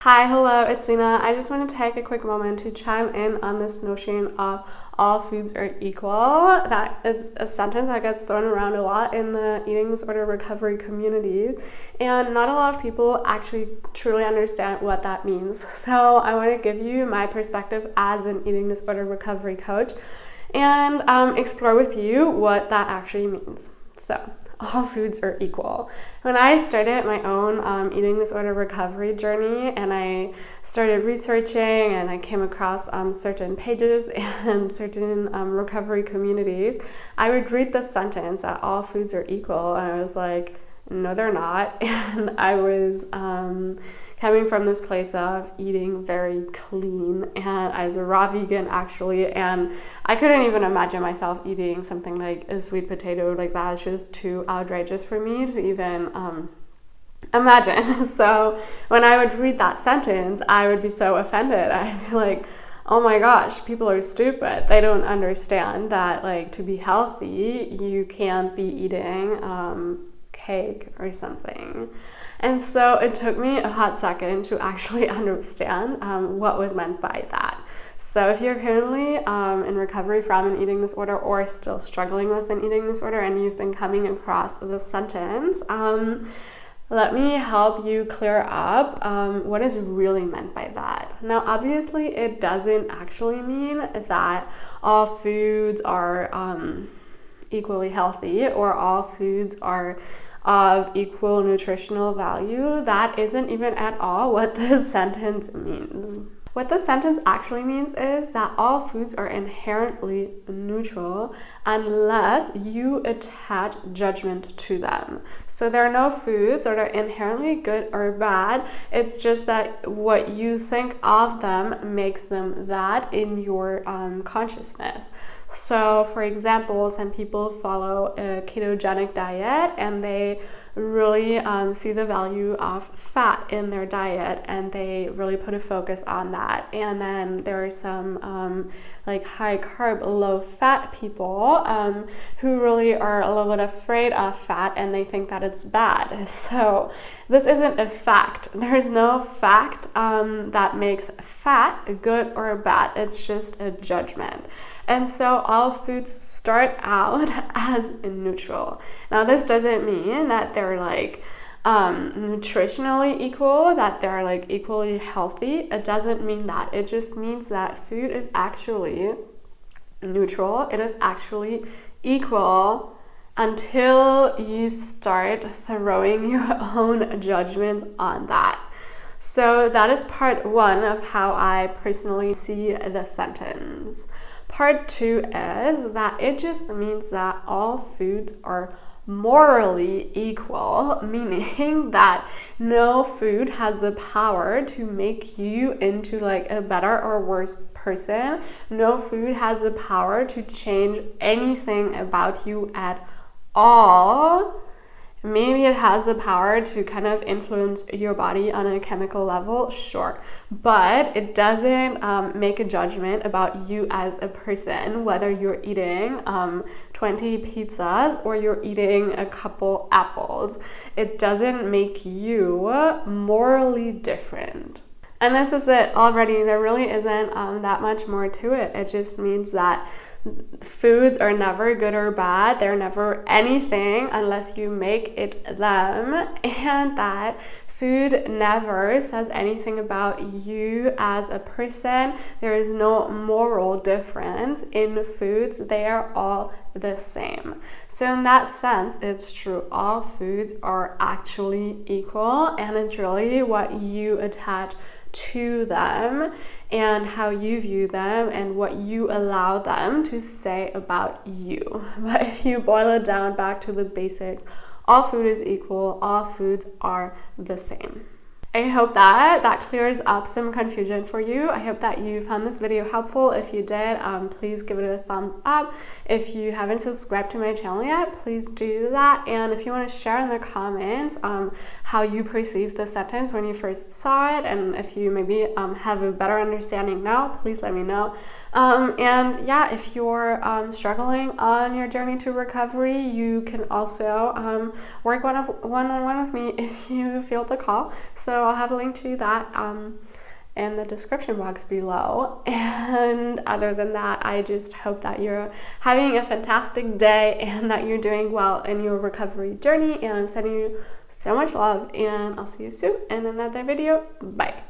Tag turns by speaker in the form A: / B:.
A: Hi, hello, it's Lena. I just want to take a quick moment to chime in on this notion of all foods are equal. That is a sentence that gets thrown around a lot in the eating disorder recovery communities, and not a lot of people actually truly understand what that means. So I want to give you my perspective as an eating disorder recovery coach and explore with you what that actually means. So, all foods are equal. When I started my own eating disorder recovery journey and I started researching and I came across certain pages and certain recovery communities, I would read the sentence that all foods are equal and I was like, no, they're not. And I was coming from this place of eating very clean, and I was a raw vegan actually, and I couldn't even imagine myself eating something like a sweet potato. Like, that was just too outrageous for me to even imagine. So when I would read that sentence, I would be so offended. I'd be like, oh my gosh, people are stupid. They don't understand that, like, to be healthy, you can't be eating cake or something. And so it took me a hot second to actually understand what was meant by that. So if you're currently in recovery from an eating disorder or still struggling with an eating disorder and you've been coming across this sentence, let me help you clear up what is really meant by that. Now, obviously, it doesn't actually mean that all foods are equally healthy or all foods are of equal nutritional value. That isn't even at all what this sentence means. What the sentence actually means is that all foods are inherently neutral unless you attach judgment to them. So there are no foods that are inherently good or bad. It's just that what you think of them makes them that in your consciousness. So, for example, some people follow a ketogenic diet and they really see the value of fat in their diet and they really put a focus on that. And then there are some like high carb, low fat people who really are a little bit afraid of fat and they think that it's bad. So this isn't a fact. There's no fact that makes fat good or bad. It's just a judgment. And so all foods start out as neutral. Now, this doesn't mean that they're like nutritionally equal, that they're like equally healthy. It doesn't mean that. It just means that food is actually neutral. It is actually equal until you start throwing your own judgments on that. So that is part one of how I personally see the sentence. Part two is that it just means that all foods are morally equal, meaning that no food has the power to make you into like a better or worse person. No food has the power to change anything about you at all. Maybe it has the power to kind of influence your body on a chemical level, sure, but it doesn't make a judgment about you as a person, whether you're eating 20 pizzas or you're eating a couple apples. It doesn't make you morally different. And this is it already. There really isn't that much more to it. It just means that foods are never good or bad. They're never anything unless you make it them, and that food never says anything about you as a person. There is no moral difference in foods. They are all the same. So in that sense, it's true. All foods are actually equal, and it's really what you attach to them and how you view them and what you allow them to say about you. But if you boil it down back to the basics, all food is equal, all foods are the same. I hope that clears up some confusion for you. I hope that you found this video helpful. If you did, please give it a thumbs up. If you haven't subscribed to my channel yet, please do that. And if you want to share in the comments how you perceived the sentence when you first saw it, and if you maybe have a better understanding now, please let me know. And yeah, if you're struggling on your journey to recovery, you can also work one-on-one with me if you feel the call. So So I'll have a link to that in the description box below. And other than that, I just hope that you're having a fantastic day and that you're doing well in your recovery journey. And I'm sending you so much love, and I'll see you soon in another video. Bye.